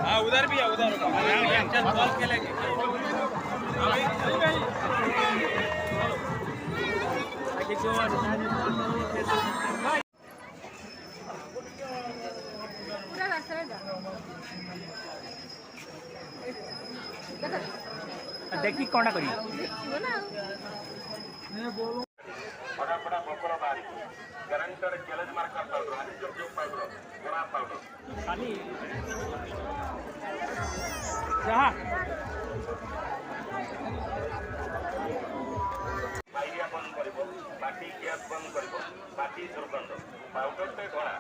हाँ उधर भी है उधर बॉल खेलेंगे देखी कौन करी बड़ा बड़ा बकरा बारी गारंटर चैलेंज मार कर पाउडर आदि जो पाउडर बड़ा पाउडर खाली जहां बाइरिया बंद करिवो बाटी गैस बंद करिवो बाटी दुर्गंध पाउडर ते घोड़ा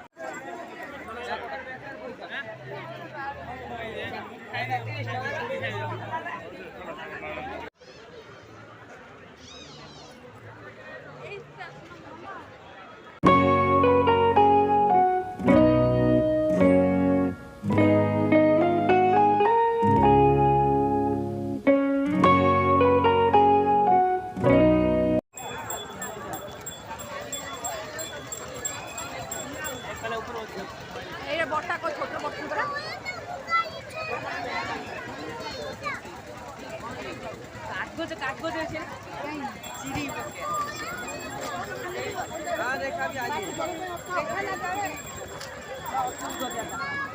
बटा को छोट बटन करा कागज है सीढ़ी पे हां देखा भी आज देखा ना